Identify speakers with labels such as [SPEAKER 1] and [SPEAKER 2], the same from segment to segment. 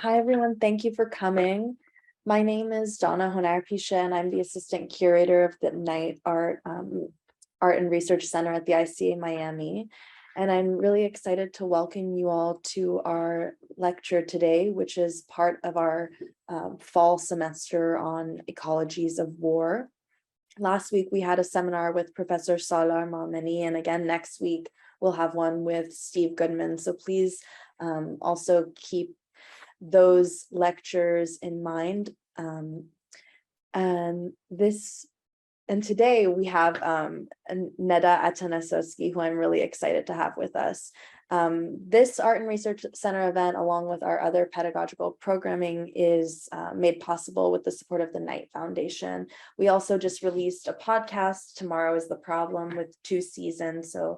[SPEAKER 1] Hi, everyone. Thank you for coming. My name is Donna Honarpisha, and I'm the assistant curator of the Night Art and Research Center at the ICA Miami. And I'm really excited to welcome you all to our lecture today, which is part of our fall semester on ecologies of war. Last week, we had a seminar with Professor Salar Malmeni, and again, next week, we'll have one with Steve Goodman. So please also keep those lectures in mind. And today we have Neda Atanasoski, who I'm really excited to have with us. This Art and Research Center event, along with our other pedagogical programming, is made possible with the support of the Knight Foundation. We also just released a podcast, Tomorrow is the Problem, with 2 seasons, so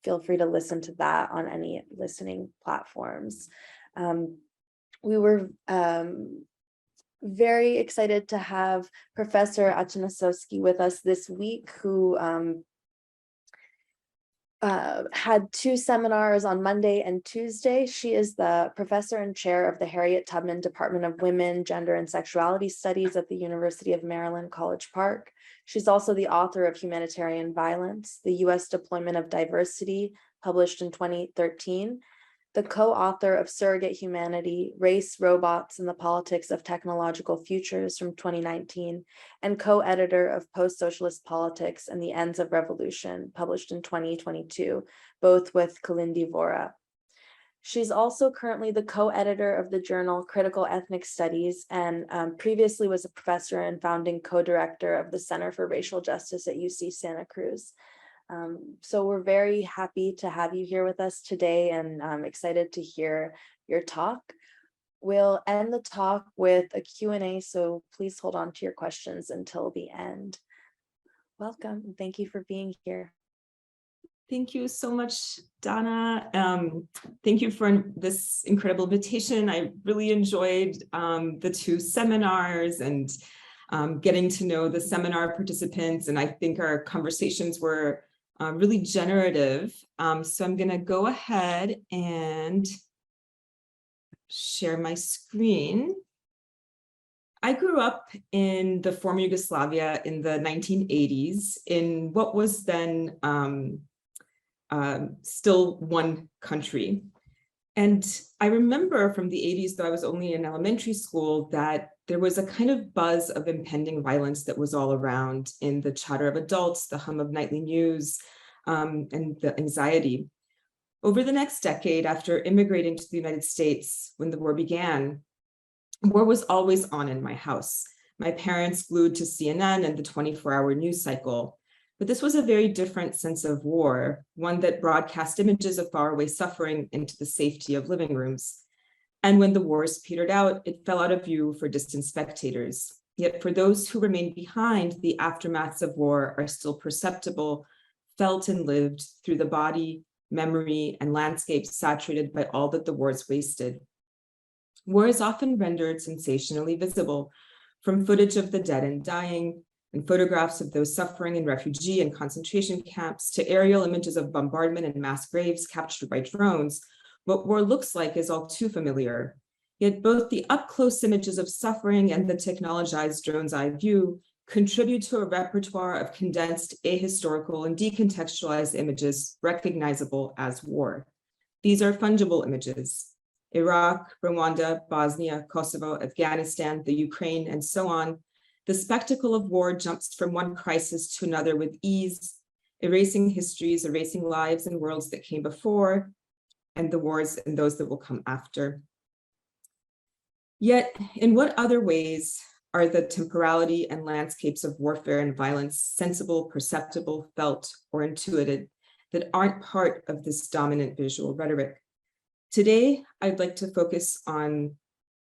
[SPEAKER 1] feel free to listen to that on any listening platforms. We were very excited to have Professor Atanasoski with us this week, who had 2 seminars on Monday and Tuesday. She is the professor and chair of the Harriet Tubman Department of Women, Gender, and Sexuality Studies at the University of Maryland, College Park. She's also the author of Humanitarian Violence, the U.S. Deployment of Diversity, published in 2013, the co-author of Surrogate Humanity, Race, Robots, and the Politics of Technological Futures from 2019, and co-editor of Post-Socialist Politics and the Ends of Revolution, published in 2022, both with Kalindi Vora. She's also currently the co-editor of the journal Critical Ethnic Studies, and previously was a professor and founding co-director of the Center for Racial Justice at UC Santa Cruz. So we're very happy to have you here with us today, and I'm excited to hear your talk. We'll end the talk with a Q&A, so please hold on to your questions until the end. Welcome, and thank you for being here.
[SPEAKER 2] Thank you so much, Donna. Thank you for this incredible invitation. I really enjoyed the 2 seminars and getting to know the seminar participants, and I think our conversations were really generative. So I'm going to go ahead and share my screen. I grew up in the former Yugoslavia in the 1980s in what was then still one country. And I remember from the 80s, though I was only in elementary school, that there was a kind of buzz of impending violence that was all around, in the chatter of adults, the hum of nightly news, and the anxiety. Over the next decade, after immigrating to the United States when the war began, war was always on in my house. My parents glued to CNN and the 24-hour news cycle. But this was a very different sense of war, one that broadcast images of faraway suffering into the safety of living rooms. And when the wars petered out, it fell out of view for distant spectators. Yet for those who remained behind, the aftermaths of war are still perceptible, felt and lived through the body, memory, and landscapes saturated by all that the wars wasted. War is often rendered sensationally visible, from footage of the dead and dying, and photographs of those suffering in refugee and concentration camps, to aerial images of bombardment and mass graves captured by drones. What war looks like is all too familiar. Yet both the up-close images of suffering and the technologized drone's eye view contribute to a repertoire of condensed, ahistorical, and decontextualized images recognizable as war. These are fungible images. Iraq, Rwanda, Bosnia, Kosovo, Afghanistan, the Ukraine, and so on. The spectacle of war jumps from one crisis to another with ease, erasing histories, erasing lives and worlds that came before, and the wars and those that will come after. Yet, in what other ways are the temporality and landscapes of warfare and violence sensible, perceptible, felt, or intuited that aren't part of this dominant visual rhetoric? Today, I'd like to focus on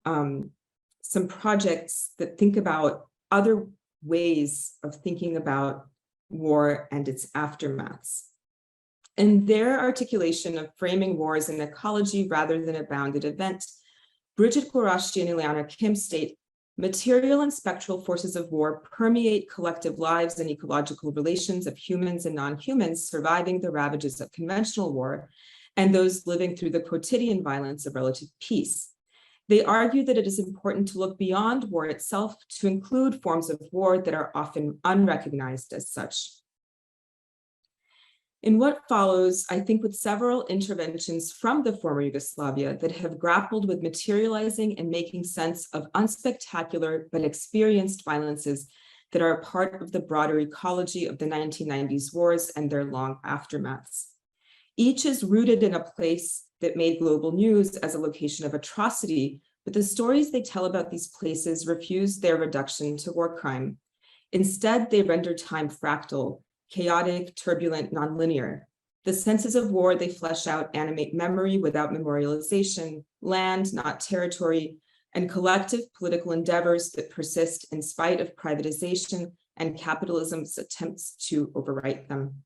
[SPEAKER 2] some projects that think about other ways of thinking about war and its aftermaths. In their articulation of framing war as an ecology rather than a bounded event, Bridget Gorashi and Ileana Kim state, material and spectral forces of war permeate collective lives and ecological relations of humans and non-humans surviving the ravages of conventional war, and those living through the quotidian violence of relative peace. They argue that it is important to look beyond war itself to include forms of war that are often unrecognized as such. In what follows, I think with several interventions from the former Yugoslavia that have grappled with materializing and making sense of unspectacular but experienced violences that are a part of the broader ecology of the 1990s wars and their long aftermaths. Each is rooted in a place that made global news as a location of atrocity, but the stories they tell about these places refuse their reduction to war crime. Instead, they render time fractal, chaotic, turbulent, nonlinear. The senses of war they flesh out animate memory without memorialization, land, not territory, and collective political endeavors that persist in spite of privatization and capitalism's attempts to overwrite them.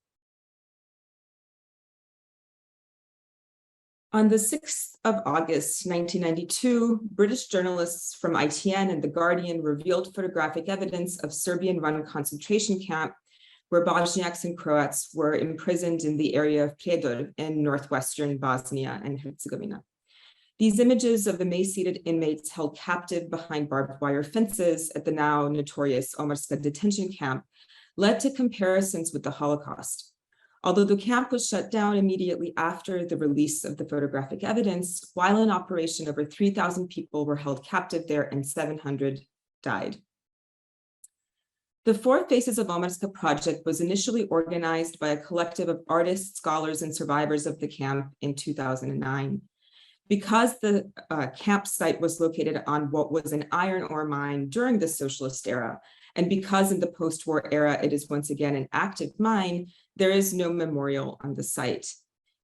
[SPEAKER 2] On the 6th of August, 1992, British journalists from ITN and The Guardian revealed photographic evidence of Serbian-run concentration camp where Bosniaks and Croats were imprisoned in the area of Prijedor in northwestern Bosnia and Herzegovina. These images of emaciated inmates held captive behind barbed wire fences at the now notorious Omeska detention camp led to comparisons with the Holocaust. Although the camp was shut down immediately after the release of the photographic evidence, while in operation, over 3,000 people were held captive there and 700 died. The Four Faces of Omeska project was initially organized by a collective of artists, scholars, and survivors of the camp in 2009. Because the campsite was located on what was an iron ore mine during the socialist era, and because in the post-war era it is once again an active mine, there is no memorial on the site.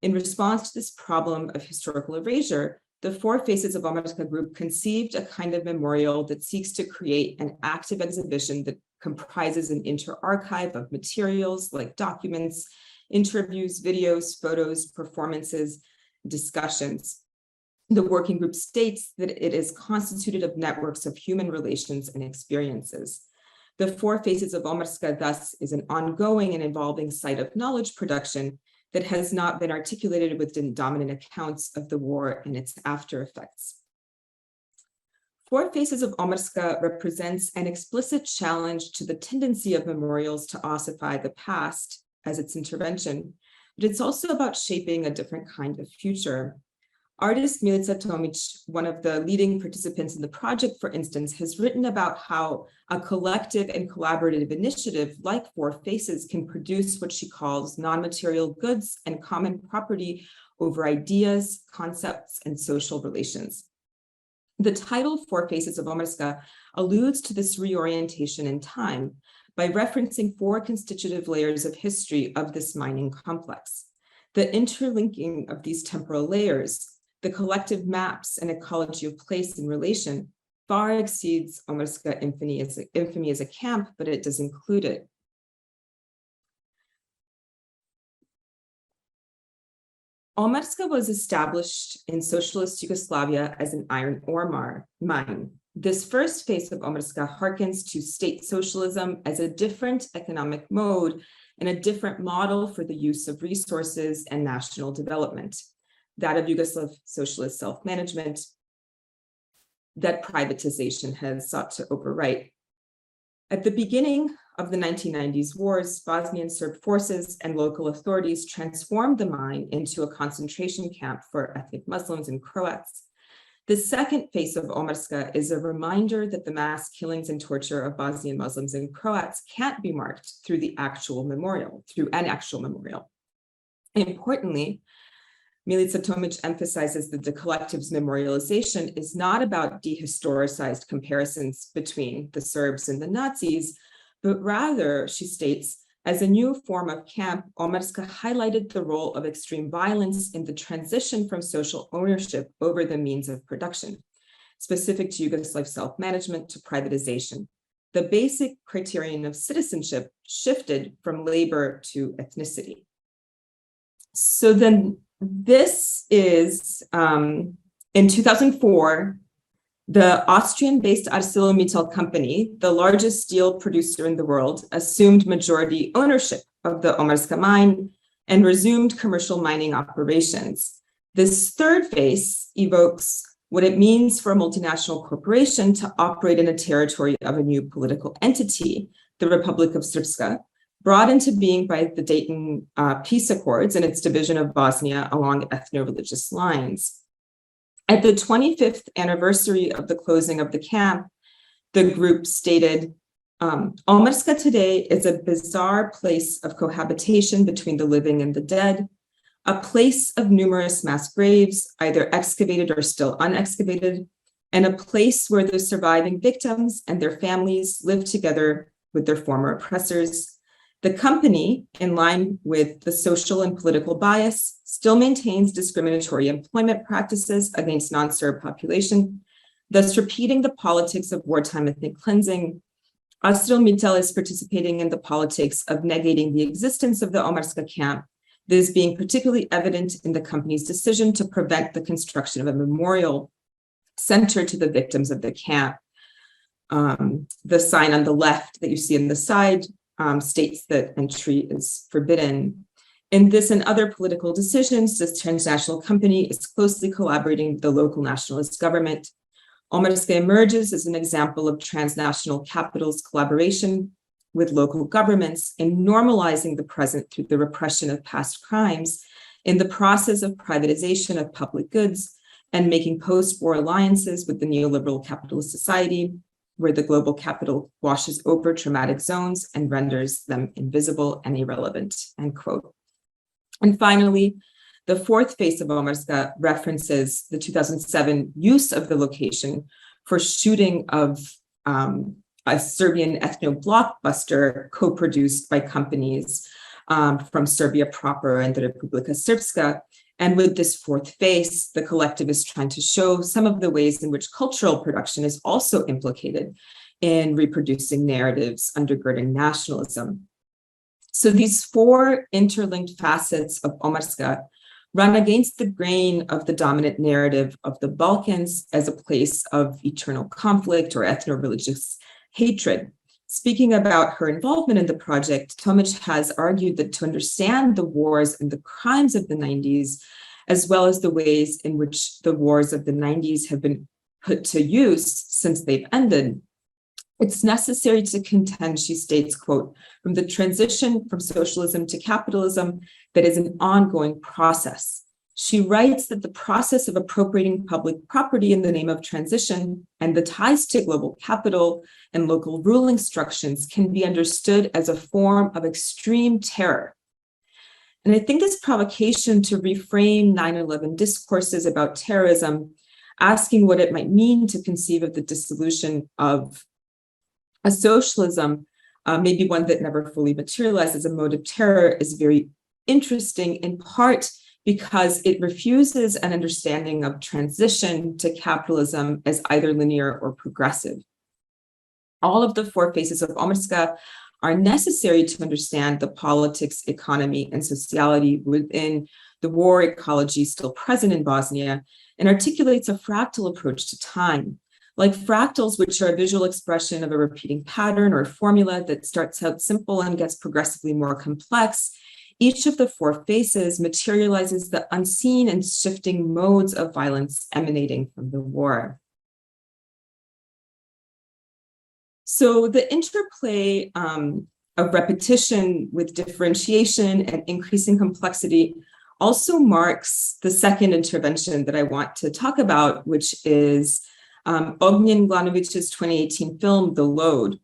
[SPEAKER 2] In response to this problem of historical erasure, the Four Faces of Omeska group conceived a kind of memorial that seeks to create an active exhibition that comprises an inter-archive of materials like documents, interviews, videos, photos, performances, discussions. The working group states that it is constituted of networks of human relations and experiences. The Four Faces of Omeska thus is an ongoing and evolving site of knowledge production that has not been articulated within dominant accounts of the war and its after effects. Four Faces of Omeska represents an explicit challenge to the tendency of memorials to ossify the past as its intervention, but it's also about shaping a different kind of future. Artist Milica Tomic, one of the leading participants in the project, for instance, has written about how a collective and collaborative initiative like Four Faces can produce what she calls non-material goods and common property over ideas, concepts, and social relations. The title Four Faces of Omeska alludes to this reorientation in time by referencing four constitutive layers of history of this mining complex. The interlinking of these temporal layers, the collective maps and ecology of place and relation, far exceeds Omeska infamy as a camp, but it does include it. Omeska was established in socialist Yugoslavia as an iron ore mine. This first phase of Omeska harkens to state socialism as a different economic mode and a different model for the use of resources and national development, that of Yugoslav socialist self-management that privatization has sought to overwrite. At the beginning of the 1990s wars, Bosnian Serb forces and local authorities transformed the mine into a concentration camp for ethnic Muslims and Croats. The second face of Omeska is a reminder that the mass killings and torture of Bosnian Muslims and Croats can't be marked through an actual memorial. Importantly, Milica Tomic emphasizes that the collective's memorialization is not about dehistoricized comparisons between the Serbs and the Nazis, but rather, she states, as a new form of camp, Omeska highlighted the role of extreme violence in the transition from social ownership over the means of production, specific to Yugoslav self-management to privatization. The basic criterion of citizenship shifted from labor to ethnicity. So then this is, in 2004, the Austrian-based ArcelorMittal company, the largest steel producer in the world, assumed majority ownership of the Omeska mine and resumed commercial mining operations. This third phase evokes what it means for a multinational corporation to operate in a territory of a new political entity, the Republic of Srpska, brought into being by the Dayton Peace Accords and its division of Bosnia along ethno-religious lines. At the 25th anniversary of the closing of the camp, the group stated, Omeska today is a bizarre place of cohabitation between the living and the dead, a place of numerous mass graves, either excavated or still unexcavated, and a place where the surviving victims and their families live together with their former oppressors. The company, in line with the social and political bias, still maintains discriminatory employment practices against non-Serb population, thus repeating the politics of wartime ethnic cleansing. ArcelorMittal is participating in the politics of negating the existence of the Omeska camp, this being particularly evident in the company's decision to prevent the construction of a memorial centered to the victims of the camp. The sign on the left that you see on the side states that entry is forbidden. In this and other political decisions, this transnational company is closely collaborating with the local nationalist government. Omeska emerges as an example of transnational capital's collaboration with local governments in normalizing the present through the repression of past crimes in the process of privatization of public goods and making post-war alliances with the neoliberal capitalist society, where the global capital washes over traumatic zones and renders them invisible and irrelevant, end quote. And finally, the fourth phase of Omeska references the 2007 use of the location for shooting of a Serbian ethno-blockbuster co-produced by companies from Serbia proper and the Republika Srpska. And with this fourth phase, the collective is trying to show some of the ways in which cultural production is also implicated in reproducing narratives undergirding nationalism. So these four interlinked facets of Omeska run against the grain of the dominant narrative of the Balkans as a place of eternal conflict or ethno-religious hatred. Speaking about her involvement in the project, Tomic has argued that to understand the wars and the crimes of the 90s, as well as the ways in which the wars of the 90s have been put to use since they've ended, it's necessary to contend, she states, quote, from the transition from socialism to capitalism that is an ongoing process. She writes that the process of appropriating public property in the name of transition and the ties to global capital and local ruling structures can be understood as a form of extreme terror. And I think this provocation to reframe 9/11 discourses about terrorism, asking what it might mean to conceive of the dissolution of a socialism, maybe one that never fully materialized as a mode of terror, is very interesting, in part because it refuses an understanding of transition to capitalism as either linear or progressive. All of the four phases of Omeska are necessary to understand the politics, economy, and sociality within the war ecology still present in Bosnia, and articulates a fractal approach to time. Like fractals, which are a visual expression of a repeating pattern or formula that starts out simple and gets progressively more complex, each of the four phases materializes the unseen and shifting modes of violence emanating from the war. So the interplay of repetition with differentiation and increasing complexity also marks the second intervention that I want to talk about, which is Ognjen Glanovic's 2018 film, The Load.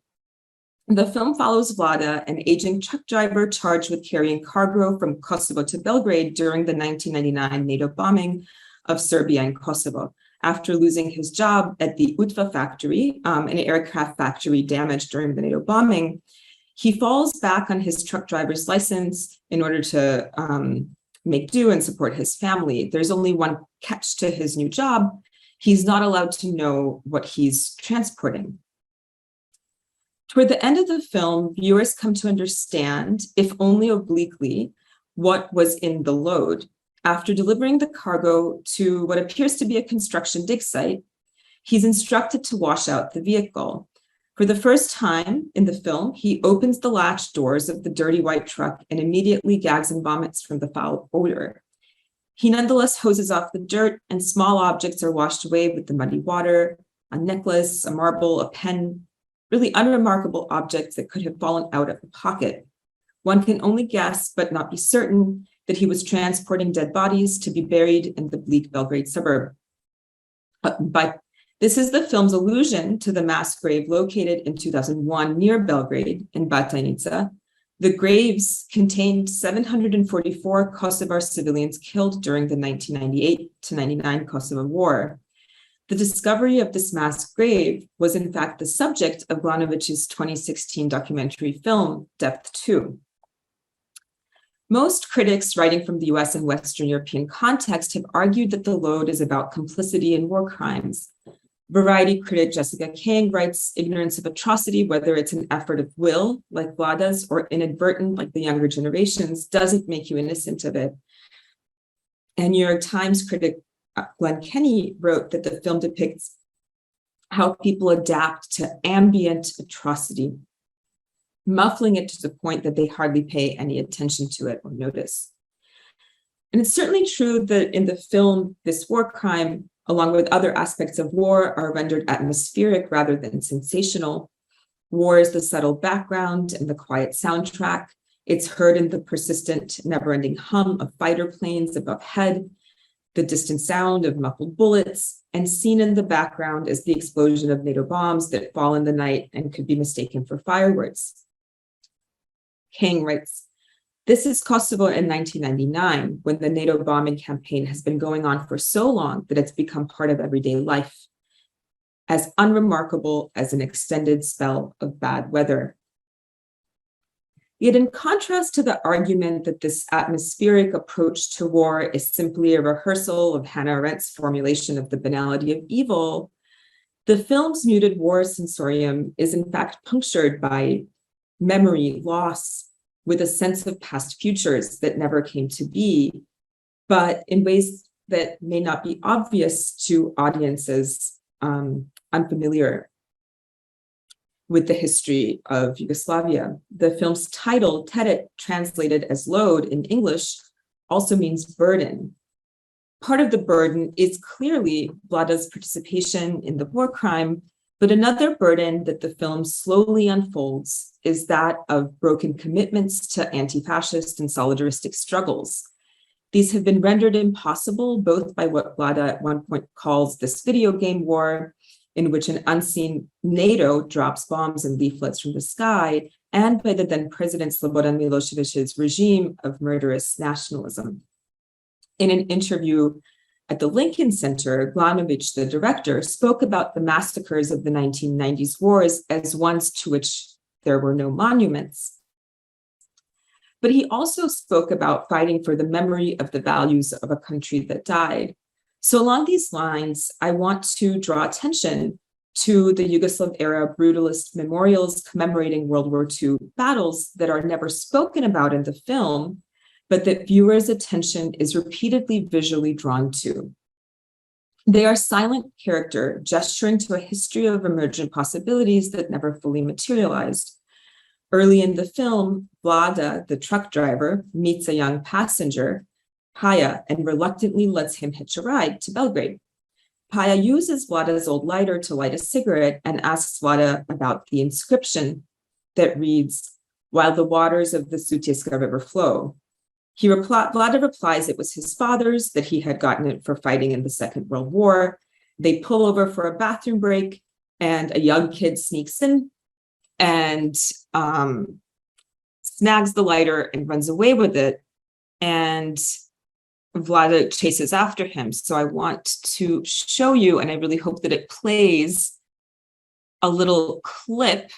[SPEAKER 2] The film follows Vlada, an aging truck driver charged with carrying cargo from Kosovo to Belgrade during the 1999 NATO bombing of Serbia and Kosovo. After losing his job at the UTVA factory, an aircraft factory damaged during the NATO bombing, he falls back on his truck driver's license in order to make do and support his family. There's only one catch to his new job. He's not allowed to know what he's transporting. Toward the end of the film, viewers come to understand, if only obliquely, what was in the load. After delivering the cargo to what appears to be a construction dig site, he's instructed to wash out the vehicle. For the first time in the film, he opens the latch doors of the dirty white truck and immediately gags and vomits from the foul odor. He nonetheless hoses off the dirt, and small objects are washed away with the muddy water, a necklace, a marble, a pen, really unremarkable objects that could have fallen out of a pocket. One can only guess, but not be certain, that he was transporting dead bodies to be buried in the bleak Belgrade suburb. But this is the film's allusion to the mass grave located in 2001 near Belgrade in Batajnica. The graves contained 744 Kosovar civilians killed during the 1998 to 99 Kosovo War. The discovery of this mass grave was in fact the subject of Glanovic's 2016 documentary film, Depth 2. Most critics writing from the US and Western European context have argued that the load is about complicity in war crimes. Variety critic Jessica King writes, ignorance of atrocity, whether it's an effort of will, like Vlada's, or inadvertent, like the younger generations, doesn't make you innocent of it. And New York Times critic Glenn Kenny wrote that the film depicts how people adapt to ambient atrocity, muffling it to the point that they hardly pay any attention to it or notice. And it's certainly true that in the film, this war crime, along with other aspects of war, are rendered atmospheric rather than sensational. War is the subtle background and the quiet soundtrack. It's heard in the persistent, never-ending hum of fighter planes above head, the distant sound of muffled bullets, and seen in the background is the explosion of NATO bombs that fall in the night and could be mistaken for fireworks. King writes, this is Kosovo in 1999, when the NATO bombing campaign has been going on for so long that it's become part of everyday life, as unremarkable as an extended spell of bad weather. Yet in contrast to the argument that this atmospheric approach to war is simply a rehearsal of Hannah Arendt's formulation of the banality of evil, the film's muted war sensorium is in fact punctured by memory, loss, with a sense of past futures that never came to be, but in ways that may not be obvious to audiences unfamiliar with the history of Yugoslavia. The film's title, Teret, translated as load in English, also means burden. Part of the burden is clearly Vlada's participation in the war crime, but another burden that the film slowly unfolds is that of broken commitments to anti-fascist and solidaristic struggles. These have been rendered impossible both by what Vlada at one point calls this video game war, in which an unseen NATO drops bombs and leaflets from the sky, and by the then President Slobodan Milosevic's regime of murderous nationalism. In an interview at the Lincoln Center, Glanovic, the director, spoke about the massacres of the 1990s wars as ones to which there were no monuments. But he also spoke about fighting for the memory of the values of a country that died. So along these lines, I want to draw attention to the Yugoslav era brutalist memorials commemorating World War II battles that are never spoken about in the film, but that viewers' attention is repeatedly visually drawn to. They are silent character gesturing to a history of emergent possibilities that never fully materialized. Early in the film, Vlada, the truck driver, meets a young passenger, Paya, and reluctantly lets him hitch a ride to Belgrade. Paya uses Vlada's old lighter to light a cigarette and asks Vlada about the inscription that reads, "While the waters of the Sutjeska River flow." Vlada replies it was his father's, that he had gotten it for fighting in the Second World War. They pull over for a bathroom break, and a young kid sneaks in and snags the lighter and runs away with it. And Vlada chases after him. So I want to show you, and I really hope that it plays, a little clip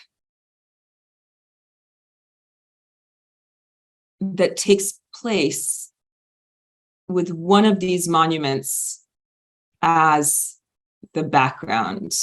[SPEAKER 2] that takes place with one of these monuments as the background.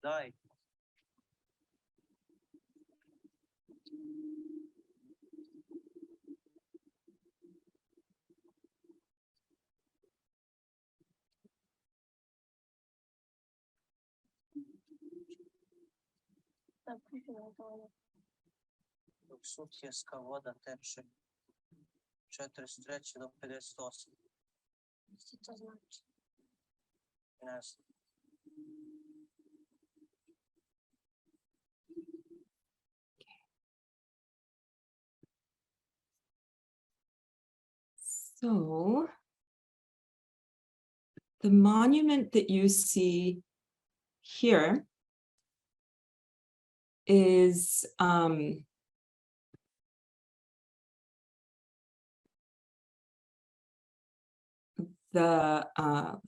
[SPEAKER 3] Die. Сутєска вода тече 43 до 58. Що це значить? Не знаю.
[SPEAKER 2] So the monument that you see here is let's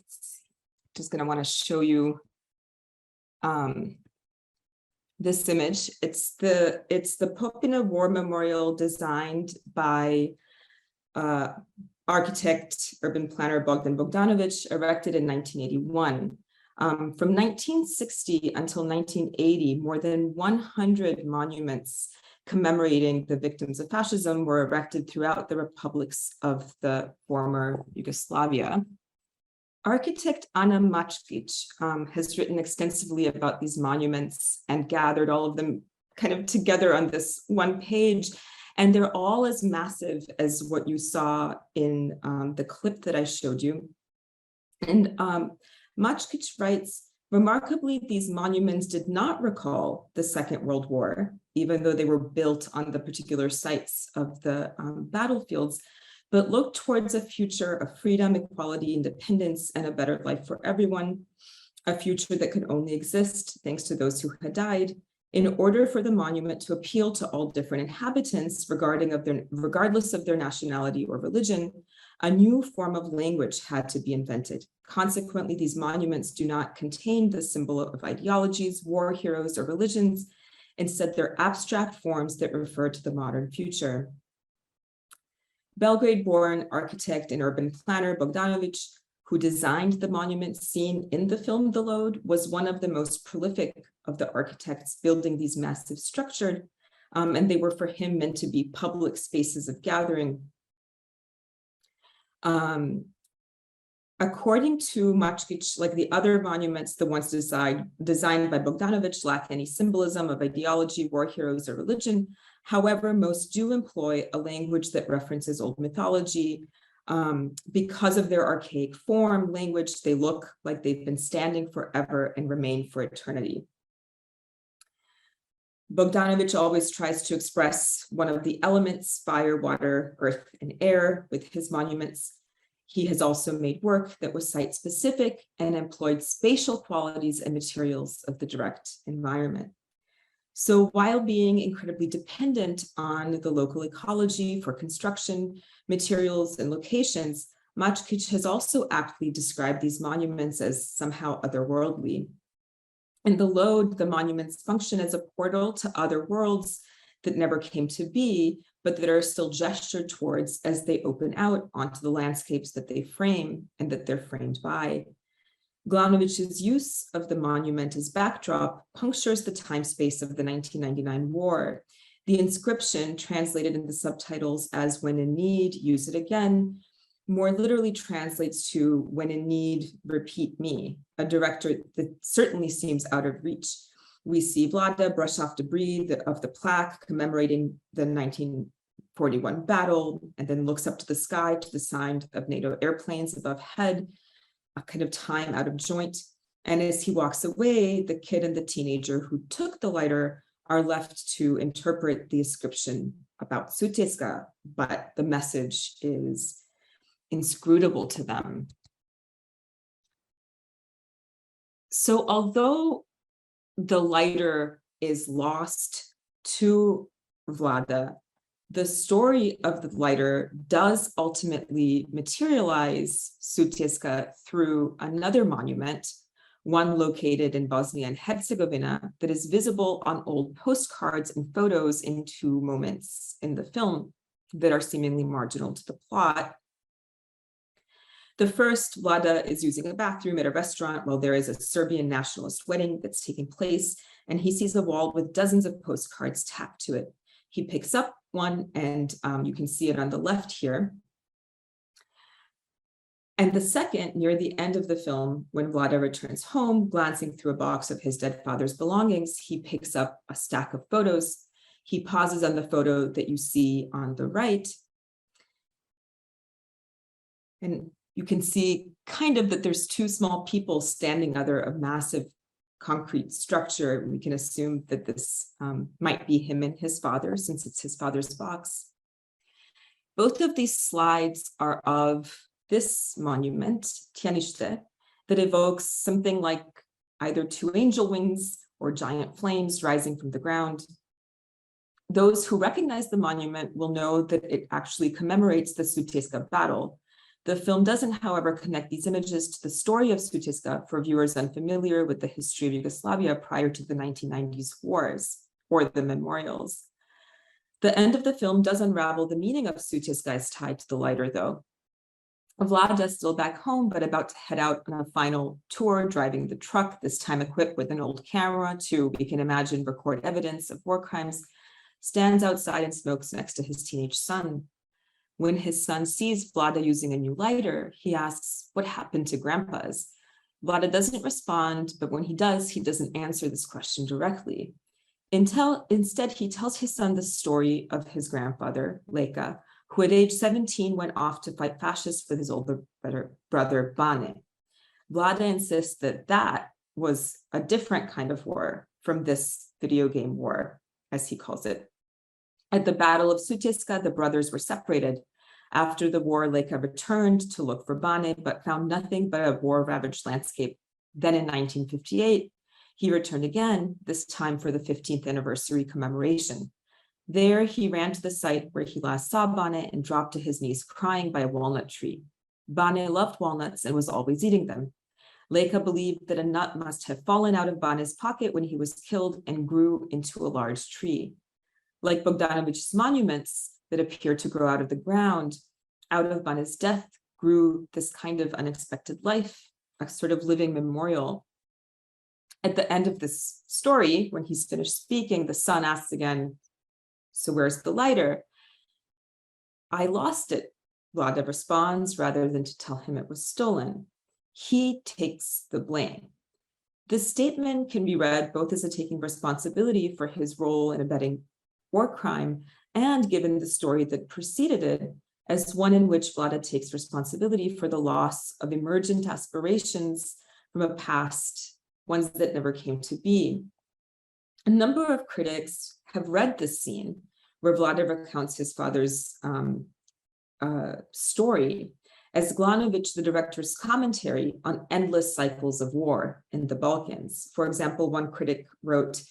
[SPEAKER 2] see, just going to want to show you this image. It's the Popina War Memorial designed by architect, urban planner Bogdan Bogdanovic, erected in 1981. From 1960 until 1980, more than 100 monuments commemorating the victims of fascism were erected throughout the republics of the former Yugoslavia. Architect Ana Mačkić has written extensively about these monuments and gathered all of them kind of together on this one page. And they're all as massive as what you saw in the clip that I showed you. And Mačkić writes, remarkably, these monuments did not recall the Second World War, even though they were built on the particular sites of the battlefields, but looked towards a future of freedom, equality, independence, and a better life for everyone, a future that could only exist thanks to those who had died. In order for the monument to appeal to all different inhabitants, regardless of their nationality or religion, a new form of language had to be invented. Consequently, these monuments do not contain the symbol of ideologies, war heroes, or religions. Instead, they're abstract forms that refer to the modern future. Belgrade-born architect and urban planner Bogdanovic, who designed the monument seen in the film The Load, was one of the most prolific of the architects building these massive structures, and they were for him meant to be public spaces of gathering. According to Mačkić, like the other monuments, the ones designed by Bogdanovic lack any symbolism of ideology, war heroes, or religion. However, most do employ a language that references old mythology. Because of their archaic form, language, they look like they've been standing forever and remain for eternity. Bogdanovic always tries to express one of the elements, fire, water, earth, and air, with his monuments. He has also made work that was site-specific and employed spatial qualities and materials of the direct environment. So while being incredibly dependent on the local ecology for construction, materials, and locations, Mačkić has also aptly described these monuments as somehow otherworldly. In The Load, the monuments function as a portal to other worlds that never came to be, but that are still gestured towards as they open out onto the landscapes that they frame and that they're framed by. Glaunovic's use of the monument as backdrop punctures the time space of the 1999 war. The inscription, translated in the subtitles as "When in need, use it again," more literally translates to "When in need, repeat me," a director that certainly seems out of reach. We see Vlada brush off debris of the plaque commemorating the 1941 battle, and then looks up to the sky to the sound of NATO airplanes above head, a kind of time out of joint. And as he walks away, the kid and the teenager who took the lighter are left to interpret the inscription about Sutjeska, but the message is inscrutable to them. So although the lighter is lost to Vlada, the story of the lighter does ultimately materialize Sutjeska through another monument, one located in Bosnia and Herzegovina, that is visible on old postcards and photos in two moments in the film that are seemingly marginal to the plot. The first, Vlada is using a bathroom at a restaurant while there is a Serbian nationalist wedding that's taking place, and he sees a wall with dozens of postcards tacked to it. He picks up one, and you can see it on the left here. And the second, near the end of the film, when Vlada returns home, glancing through a box of his dead father's belongings, he picks up a stack of photos. He pauses on the photo that you see on the right. And you can see kind of that there's two small people standing under a massive concrete structure. We can assume that this might be him and his father, since it's his father's box. Both of these slides are of this monument, Tianishte, that evokes something like either two angel wings or giant flames rising from the ground. Those who recognize the monument will know that it actually commemorates the Sutjeska battle. The film doesn't, however, connect these images to the story of Sutjeska for viewers unfamiliar with the history of Yugoslavia prior to the 1990s wars or the memorials. The end of the film does unravel the meaning of Sutjeska's tied to the lighter, though. Vlada still back home, but about to head out on a final tour, driving the truck, this time equipped with an old camera to, we can imagine, record evidence of war crimes, stands outside and smokes next to his teenage son. When his son sees Vlada using a new lighter, he asks, "What happened to Grandpa's?" Vlada doesn't respond, but when he does, he doesn't answer this question directly. Instead, he tells his son the story of his grandfather, Leka, who at age 17 went off to fight fascists with his older brother, Bane. Vlada insists that that was a different kind of war from this video game war, as he calls it. At the Battle of Sutjeska, the brothers were separated. After the war, Leka returned to look for Bane, but found nothing but a war-ravaged landscape. Then in 1958, he returned again, this time for the 15th anniversary commemoration. There, he ran to the site where he last saw Bane and dropped to his knees crying by a walnut tree. Bane loved walnuts and was always eating them. Leka believed that a nut must have fallen out of Bane's pocket when he was killed and grew into a large tree. Like Bogdanovich's monuments that appear to grow out of the ground, out of Bane's death grew this kind of unexpected life, a sort of living memorial. At the end of this story, when he's finished speaking, the son asks again, "So where's the lighter?" "I lost it," Vlada responds, rather than to tell him it was stolen. He takes the blame. This statement can be read both as a taking responsibility for his role in abetting war crime, and given the story that preceded it, as one in which Vlada takes responsibility for the loss of emergent aspirations from a past, ones that never came to be. A number of critics have read this scene where Vlada recounts his father's story as Glanovic, the director's commentary on endless cycles of war in the Balkans. For example, one critic wrote,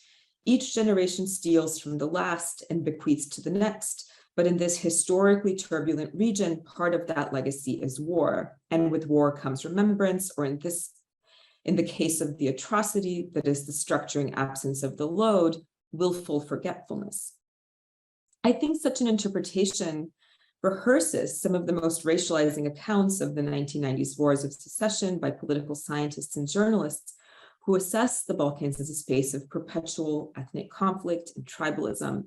[SPEAKER 2] "Each generation steals from the last and bequeaths to the next, but in this historically turbulent region, part of that legacy is war. And with war comes remembrance, or in the case of the atrocity that is the structuring absence of the load, willful forgetfulness." I think such an interpretation rehearses some of the most racializing accounts of the 1990s wars of secession by political scientists and journalists who assess the Balkans as a space of perpetual ethnic conflict and tribalism.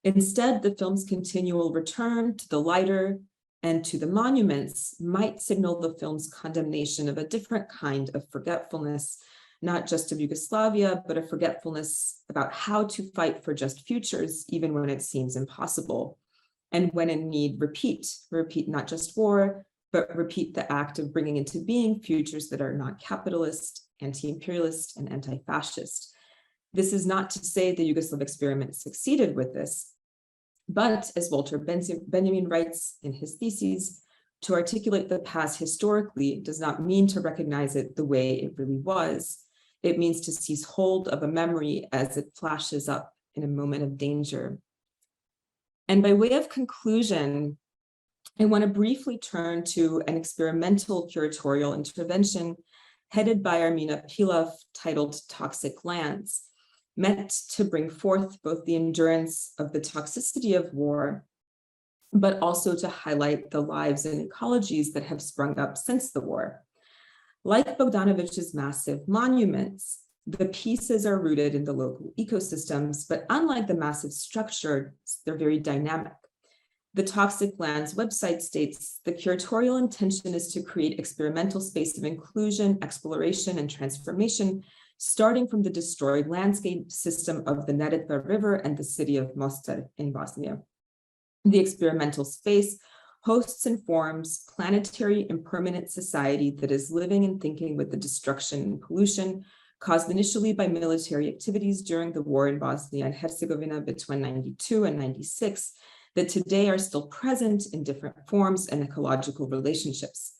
[SPEAKER 2] Instead, the film's continual return to the lighter and to the monuments might signal the film's condemnation of a different kind of forgetfulness, not just of Yugoslavia, but a forgetfulness about how to fight for just futures, even when it seems impossible. And when in need, repeat not just war, but repeat the act of bringing into being futures that are not capitalist, anti-imperialist, and anti-fascist. This is not to say the Yugoslav experiment succeeded with this, but as Walter Benjamin writes in his theses, to articulate the past historically does not mean to recognize it the way it really was. It means to seize hold of a memory as it flashes up in a moment of danger. And by way of conclusion, I want to briefly turn to an experimental curatorial intervention headed by Armina Pilaf titled Toxic Lands, meant to bring forth both the endurance of the toxicity of war but also to highlight the lives and ecologies that have sprung up since the war. Like Bogdanovich's massive monuments, the pieces are rooted in the local ecosystems, but unlike the massive structure, they're very dynamic. The Toxic Lands website states, the curatorial intention is to create experimental space of inclusion, exploration, and transformation, starting from the destroyed landscape system of the Neretva River and the city of Mostar in Bosnia. The experimental space hosts and forms planetary impermanent society that is living and thinking with the destruction and pollution caused initially by military activities during the war in Bosnia and Herzegovina between 92 and 96, that today are still present in different forms and ecological relationships.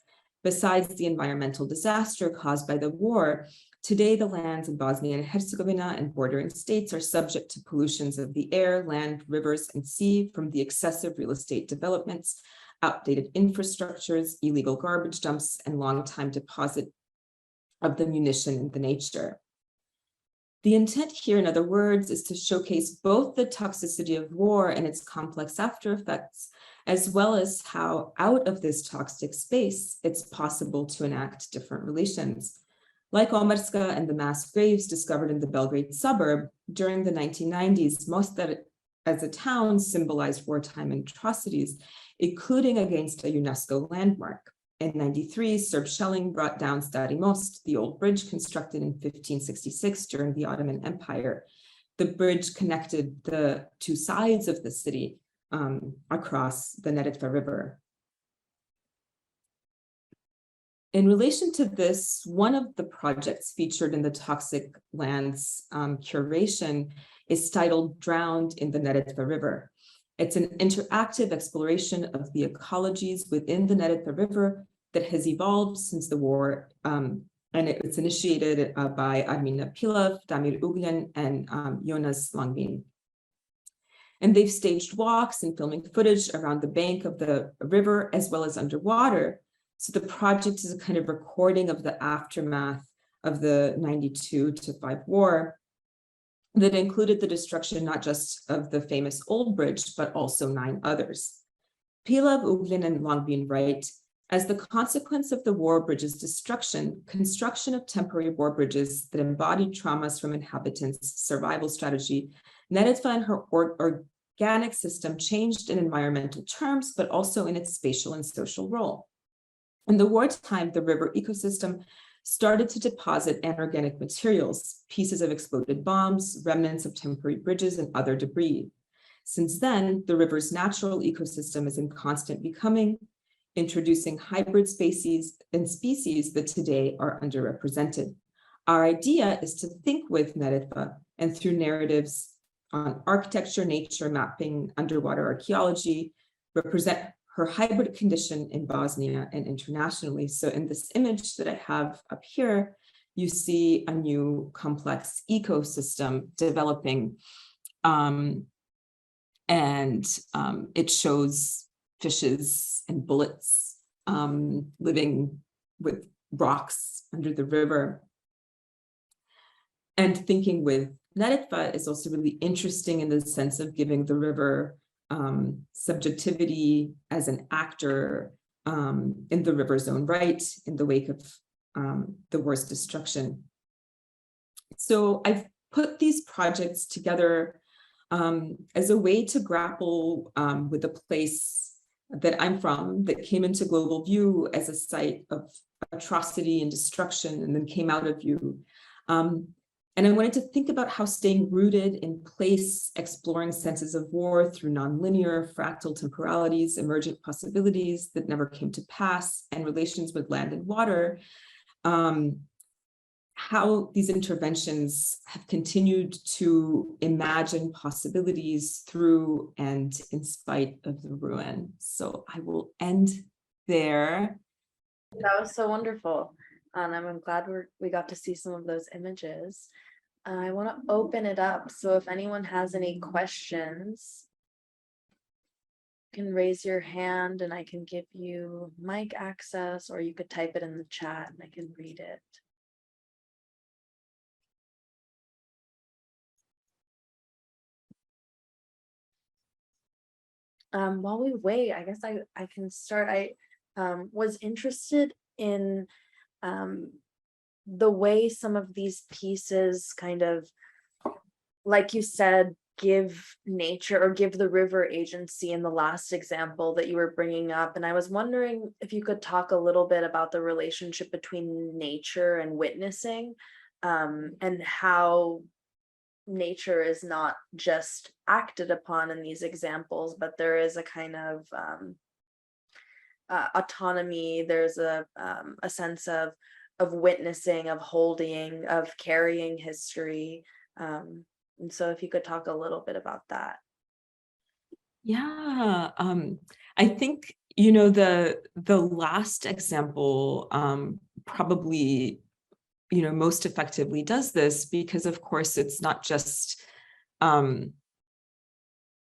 [SPEAKER 2] Besides the environmental disaster caused by the war, today the lands in Bosnia and Herzegovina and bordering states are subject to pollutions of the air, land, rivers, and sea from the excessive real estate developments, outdated infrastructures, illegal garbage dumps, and long-time deposit of the munition in the nature. The intent here, in other words, is to showcase both the toxicity of war and its complex after effects, as well as how out of this toxic space, it's possible to enact different relations. Like Omeska and the mass graves discovered in the Belgrade suburb, during the 1990s, Mostar as a town symbolized wartime atrocities, including against a UNESCO landmark. In 93, Serb shelling brought down Stari Most, the old bridge constructed in 1566 during the Ottoman Empire. The bridge connected the two sides of the city across the Neretva River. In relation to this, one of the projects featured in the Toxic Lands curation is titled Drowned in the Neretva River. It's an interactive exploration of the ecologies within the Neretva River that has evolved since the war, and it's initiated by Armina Pilov, Damir Ugljan, and Jonas Langbin. And they've staged walks and filming footage around the bank of the river as well as underwater. So the project is a kind of recording of the aftermath of the 92 to 5 war that included the destruction not just of the famous old bridge, but also 9 others. Pilov, Ugljan, and Langbin write, as the consequence of the war bridge's destruction, construction of temporary war bridges that embodied traumas from inhabitants' survival strategy, Neretva and her organic system changed in environmental terms, but also in its spatial and social role. In the wartime, the river ecosystem started to deposit anorganic materials, pieces of exploded bombs, remnants of temporary bridges, and other debris. Since then, the river's natural ecosystem is in constant becoming, introducing hybrid species that today are underrepresented. Our idea is to think with Neretva and through narratives on architecture, nature, mapping, underwater archaeology, represent her hybrid condition in Bosnia and internationally. So in this image that I have up here, you see a new complex ecosystem developing, and it shows fishes and bullets living with rocks under the river. And thinking with Neretva is also really interesting in the sense of giving the river subjectivity as an actor in the river's own right in the wake of the war's destruction. So I've put these projects together as a way to grapple with the place that I'm from, that came into global view as a site of atrocity and destruction, and then came out of view. And I wanted to think about how staying rooted in place, exploring senses of war through nonlinear, fractal temporalities, emergent possibilities that never came to pass, and relations with land and water, how these interventions have continued to imagine possibilities through and in spite of the ruin. So I will end there.
[SPEAKER 1] That was so wonderful. And I'm glad we got to see some of those images. I want to open it up. So if anyone has any questions, you can raise your hand and I can give you mic access, or you could type it in the chat and I can read it. While we wait, I guess I can start. I was interested in the way some of these pieces kind of, like you said, give nature or give the river agency in the last example that you were bringing up. And I was wondering if you could talk a little bit about the relationship between nature and witnessing, and how nature is not just acted upon in these examples, but there is a kind of autonomy. There's a sense of witnessing, of holding, of carrying history. And so if you could talk a little bit about that.
[SPEAKER 2] Yeah, I think, you know, the last example probably, you know, most effectively does this, because of course it's not just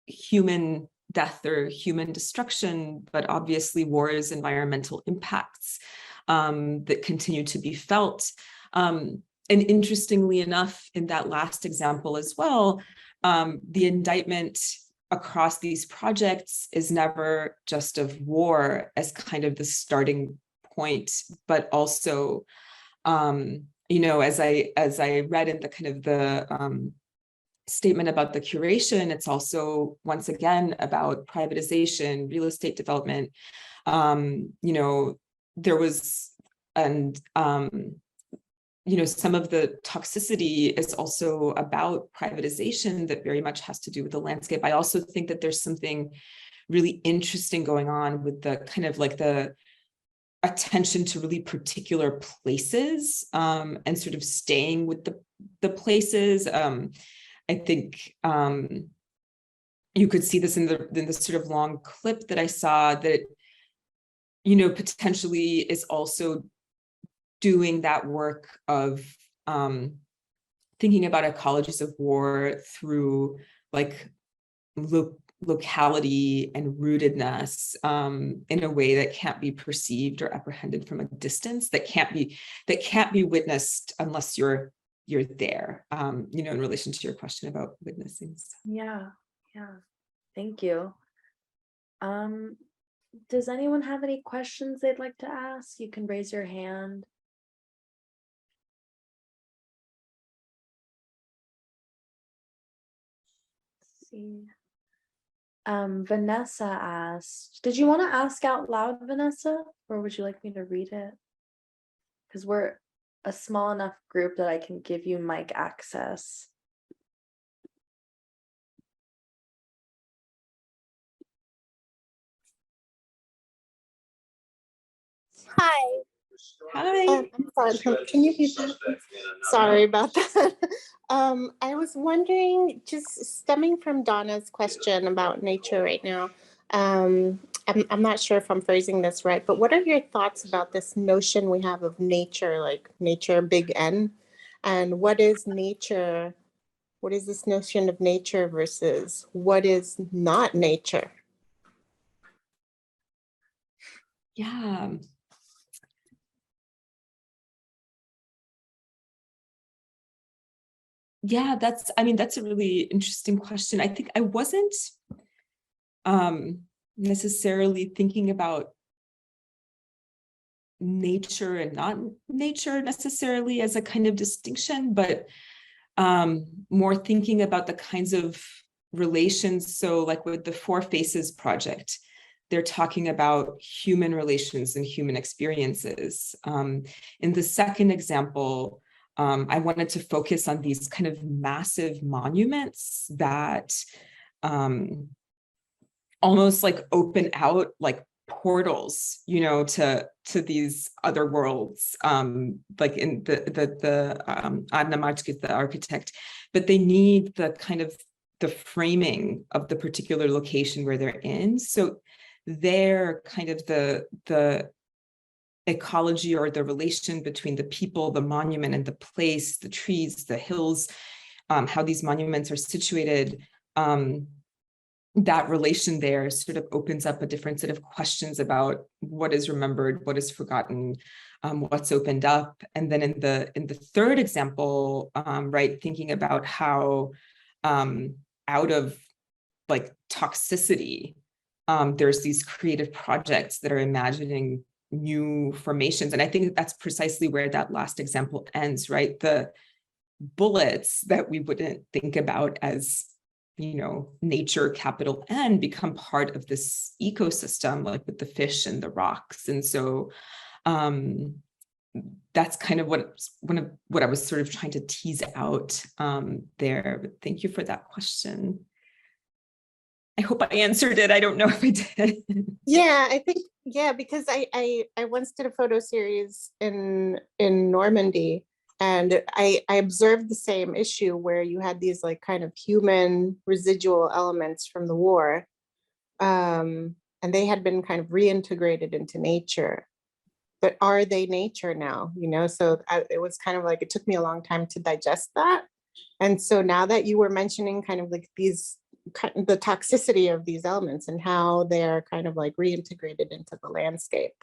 [SPEAKER 2] human death or human destruction, but obviously wars, environmental impacts that continue to be felt. And interestingly enough, in that last example as well, the indictment across these projects is never just of war as kind of the starting point, but also, you know, as I read in the kind of the statement about the curation, it's also once again about privatization, real estate development. You know, there was, and you know, some of the toxicity is also about privatization that very much has to do with the landscape. I also think that there's something really interesting going on with the kind of like the attention to really particular places, and sort of staying with the places. I think you could see this in the sort of long clip that I saw, that, you know, potentially is also doing that work of thinking about ecologies of war through like locality and rootedness, in a way that can't be perceived or apprehended from a distance, that can't be witnessed unless you're there, you know, in relation to your question about witnessing.
[SPEAKER 1] Yeah, thank you. Does anyone have any questions they'd like to ask? You can raise your hand. Let's see. Vanessa asked, did you want to ask out loud, Vanessa, or would you like me to read it? Because we're a small enough group that I can give you mic access.
[SPEAKER 3] Hi.
[SPEAKER 2] Hi.
[SPEAKER 3] I'm sorry. Can you repeat that? Sorry about that. I was wondering, just stemming from Donna's question about nature right now. I'm not sure if I'm phrasing this right, but what are your thoughts about this notion we have of nature, like nature, big N, and what is nature? What is this notion of nature versus what is not nature?
[SPEAKER 2] Yeah. Yeah, that's a really interesting question. I think I wasn't necessarily thinking about nature and not nature necessarily as a kind of distinction, but more thinking about the kinds of relations. So like with the Four Faces project, they're talking about human relations and human experiences. In the second example, I wanted to focus on these kind of massive monuments that almost like open out like portals, you know, to these other worlds, like in the Atanasoski, the architect, but they need the kind of the framing of the particular location where they're in. So they're kind of the ecology or the relation between the people, the monument, and the place, the trees, the hills, how these monuments are situated. That relation there sort of opens up a different set of questions about what is remembered, what is forgotten, what's opened up. And then in the third example, right, thinking about how out of like toxicity, there's these creative projects that are imagining new formations. And I think that's precisely where that last example ends, right? The bullets that we wouldn't think about as, nature, capital N, become part of this ecosystem, like with the fish and the rocks. And so that's kind of what I was sort of trying to tease out there. But thank you for that question. I hope I answered it. I don't know if I did.
[SPEAKER 3] Yeah, I think, because I once did a photo series in Normandy, and I observed the same issue where you had these like kind of human residual elements from the war, and they had been kind of reintegrated into nature. But are they nature now? So it was kind of like, it took me a long time to digest that. And so now that you were mentioning kind of like the toxicity of these elements and how they're kind of like reintegrated into the landscape,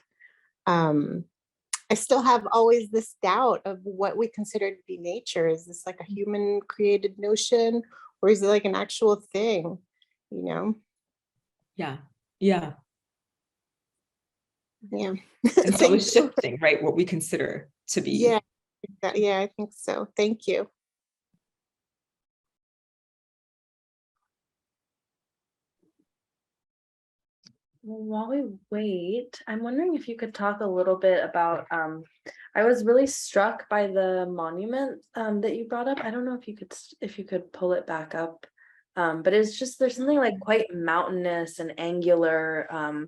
[SPEAKER 3] I still have always this doubt of what we consider to be nature. Is this like a human created notion, or is it like an actual thing?
[SPEAKER 2] Yeah. It's always shifting, right? What we consider to be.
[SPEAKER 3] Yeah, I think so. Thank you.
[SPEAKER 1] While we wait, I'm wondering if you could talk a little bit about, I was really struck by the monument that you brought up. I don't know if you could pull it back up, but it's just, there's something like quite mountainous and angular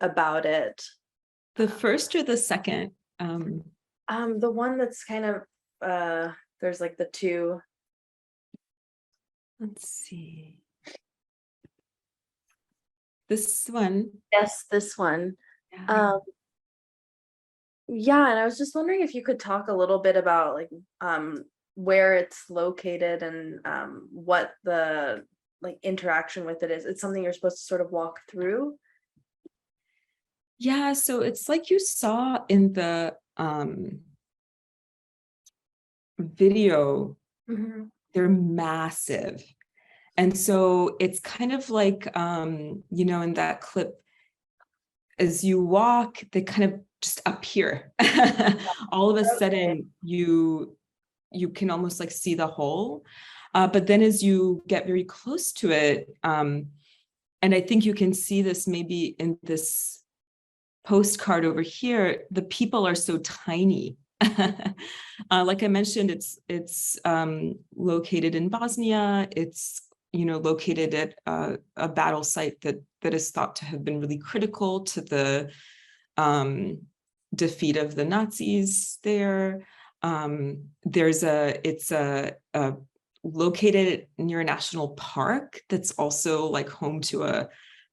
[SPEAKER 1] about it.
[SPEAKER 2] The first or the second?
[SPEAKER 1] The one that's kind of, there's like the two.
[SPEAKER 2] Let's see. This one.
[SPEAKER 1] Yes, this one.
[SPEAKER 2] Yeah.
[SPEAKER 1] Yeah, and I was just wondering if you could talk a little bit about like where it's located and what the like interaction with it is. It's something you're supposed to sort of walk through.
[SPEAKER 2] Yeah, so it's like you saw in the video, they're massive. And so it's kind of like, in that clip, as you walk, they kind of just appear. All of a sudden, you can almost like see the whole. But then as you get very close to it, and I think you can see this maybe in this postcard over here, the people are so tiny. Like I mentioned, it's located in Bosnia. It's located at a battle site that is thought to have been really critical to the defeat of the Nazis there. It's located near a national park that's also like home to a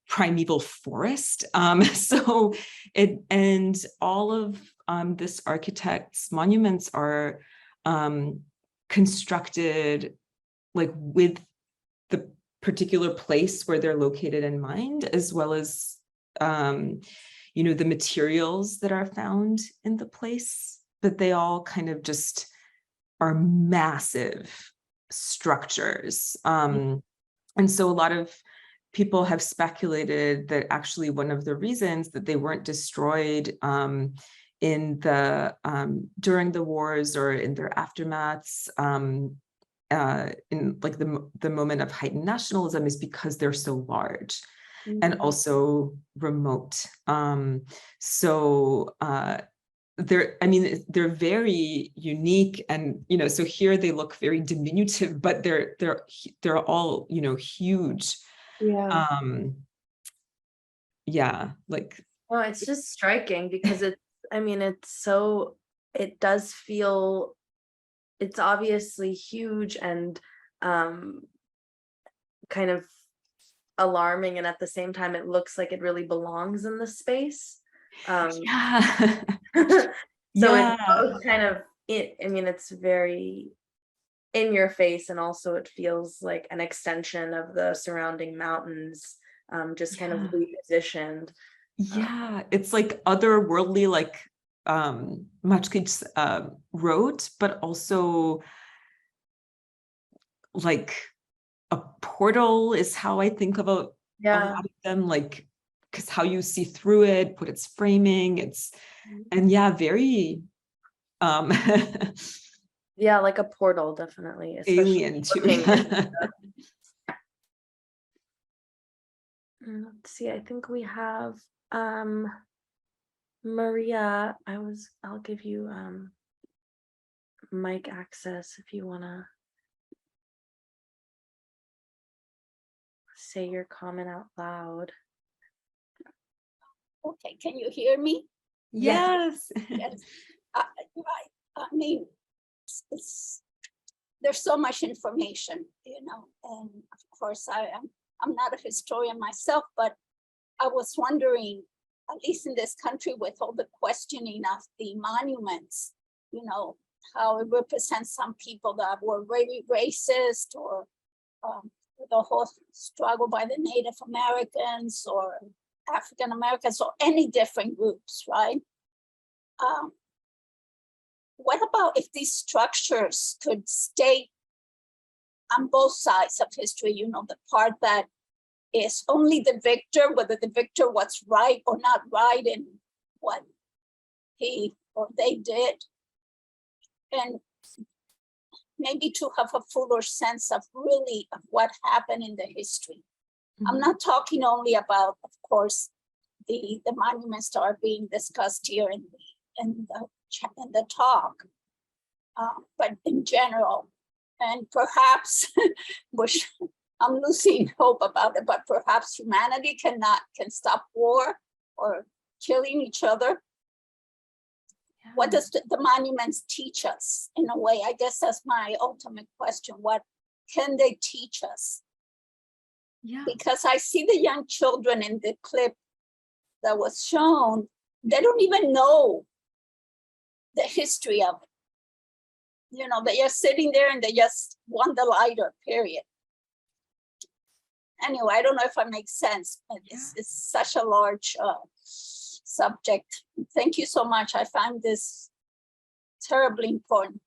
[SPEAKER 2] primeval forest. So and all of this architect's monuments are constructed like with the particular place where they're located in mind, as well as the materials that are found in the place. But they all kind of just are massive structures. And so a lot of people have speculated that actually one of the reasons that they weren't destroyed in the during the wars or in their aftermaths, in like the moment of heightened nationalism, is because they're so large and also remote. They're very unique, and so here they look very diminutive, but they're all huge. Like,
[SPEAKER 1] well, it's just striking because it does feel, it's obviously huge and kind of alarming, and at the same time it looks like it really belongs in the space. So it's both kind of it's very in your face, and also it feels like an extension of the surrounding mountains, just kind of repositioned.
[SPEAKER 2] It's like otherworldly, like Machkich wrote, but also like a portal is how I think about a lot of them. Like because how you see through it, what it's framing, and yeah, very
[SPEAKER 1] Yeah, like a portal, definitely.
[SPEAKER 2] alien too.
[SPEAKER 1] Let's see, I think we have Maria. I'll give you mic access if you wanna say your comment out loud.
[SPEAKER 4] Okay, can you hear me?
[SPEAKER 2] Yes.
[SPEAKER 4] Yes. I mean, there's so much information, and of course I'm not a historian myself, but I was wondering, at least in this country, with all the questioning of the monuments, how it represents some people that were very racist, or the whole struggle by the Native Americans or African Americans or any different groups, right? What about if these structures could stay on both sides of history, the part that is only the victor, whether the victor was right or not right in what he or they did, and maybe to have a fuller sense of really of what happened in the history. Mm-hmm. I'm not talking only about, of course, the monuments that are being discussed here in the talk, but in general, and perhaps, which I'm losing hope about it, but perhaps humanity can stop war or killing each other. Yeah. What does the monuments teach us in a way? I guess that's my ultimate question. What can they teach us? Yeah. Because I see the young children in the clip that was shown, they don't even know the history of it. They are sitting there and they just want the lighter, period. Anyway, I don't know if I make sense. It's such a large subject. Thank you so much. I find this terribly important.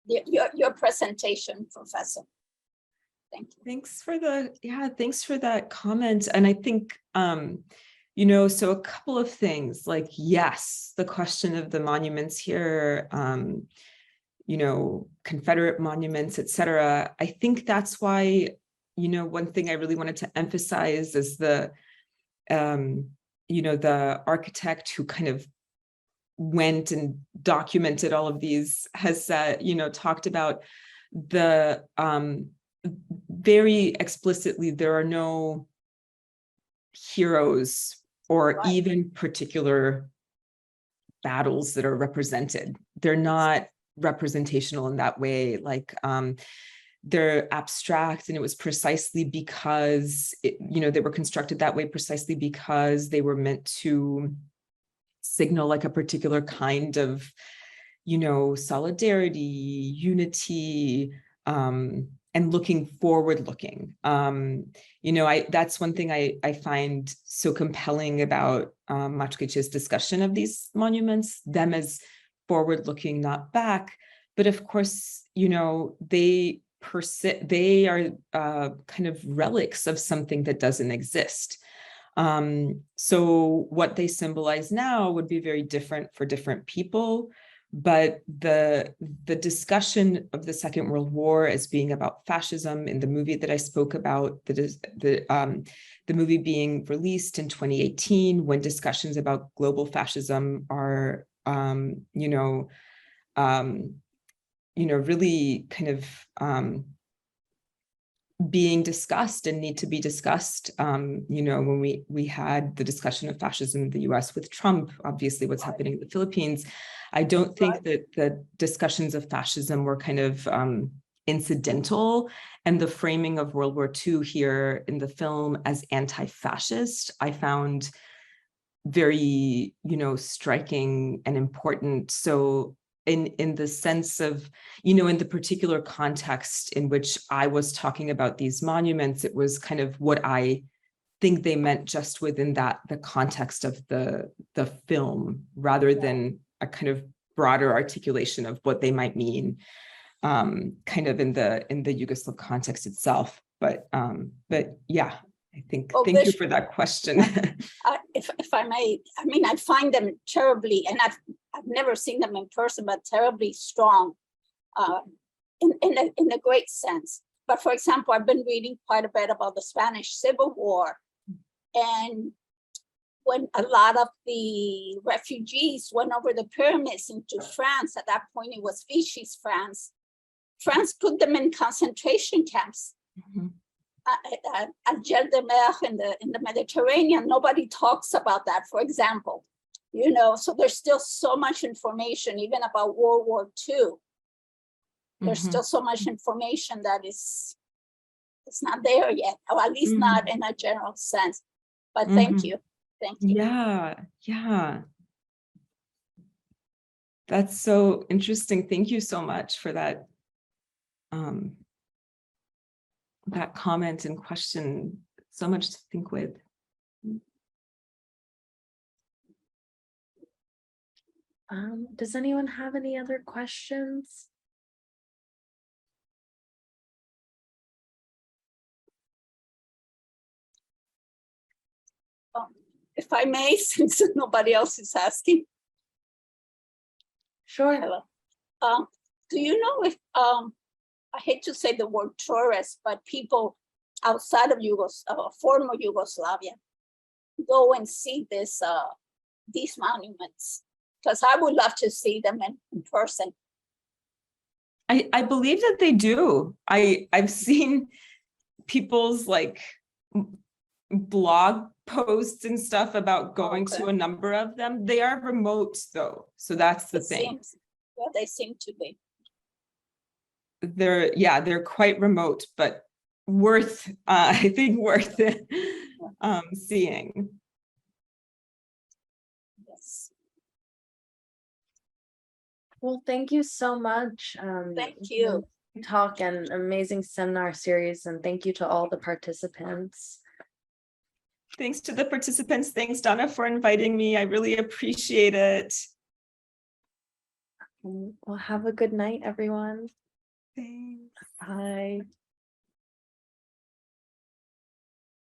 [SPEAKER 4] Your presentation, Professor. Thank you.
[SPEAKER 2] Thanks for that comment. And I think, so a couple of things, like, yes, the question of the monuments here, Confederate monuments, et cetera. I think that's why, one thing I really wanted to emphasize is the architect who kind of went and documented all of these has talked about the very explicitly, there are no heroes or even particular battles that are represented. They're not representational in that way. Like they're abstract, and it was precisely because they were constructed that way precisely because they were meant to signal like a particular kind of solidarity, unity, and looking forward looking. That's one thing I find so compelling about Maczkiewicz discussion of these monuments, them as forward looking, not back. But of course, they are kind of relics of something that doesn't exist. So what they symbolize now would be very different for different people. But the discussion of the Second World War as being about fascism in the movie that I spoke about, the movie being released in 2018, when discussions about global fascism are really kind of being discussed and need to be discussed. When we had the discussion of fascism in the US with Trump, obviously what's happening in the Philippines, I don't think that the discussions of fascism were kind of incidental, and the framing of World War II here in the film as anti-fascist, I found very, striking and important. So in the sense of, in the particular context in which I was talking about these monuments, it was kind of what I think they meant just within the context of the film, rather than a kind of broader articulation of what they might mean, kind of in the Yugoslav context itself. But yeah, I think,
[SPEAKER 4] Well,
[SPEAKER 2] thank you
[SPEAKER 4] this-
[SPEAKER 2] for that question.
[SPEAKER 4] If I may, I mean, I find them terribly, and I've never seen them in person, but terribly strong in a great sense. But for example, I've been reading quite a bit about the Spanish Civil War, and when a lot of the refugees went over the pyramids into France, at that point it was Vichy's France, France put them in concentration camps.
[SPEAKER 2] Mhm.
[SPEAKER 4] At Gel de Mer in the Mediterranean, nobody talks about that, for example. You know, so there's still so much information, even about World War II. There's
[SPEAKER 2] Mhm.
[SPEAKER 4] still so much information that it's not there yet, or at least not in a general sense. But thank you. Thank you.
[SPEAKER 2] Yeah. That's so interesting. Thank you so much for that. That comment and question. So much to think with.
[SPEAKER 1] Does anyone have any other questions?
[SPEAKER 4] If I may, since nobody else is asking.
[SPEAKER 1] Sure.
[SPEAKER 4] Hello. Do you know if I hate to say the word tourists, but people outside of former Yugoslavia go and see these monuments? Because I would love to see them in person.
[SPEAKER 2] I believe that they do. I've seen people's like blog posts and stuff about going to a number of them. They are remote though, so that's the thing.
[SPEAKER 4] They seem to be.
[SPEAKER 2] They're quite remote, but worth I think worth it, seeing.
[SPEAKER 4] Yes.
[SPEAKER 1] Well, thank you so much.
[SPEAKER 4] Thank you.
[SPEAKER 1] Talk and amazing seminar series, and thank you to all the participants.
[SPEAKER 2] Thanks to the participants. Thanks, Donna, for inviting me. I really appreciate it.
[SPEAKER 1] Well, have a good night, everyone.
[SPEAKER 2] Thanks.
[SPEAKER 1] Bye.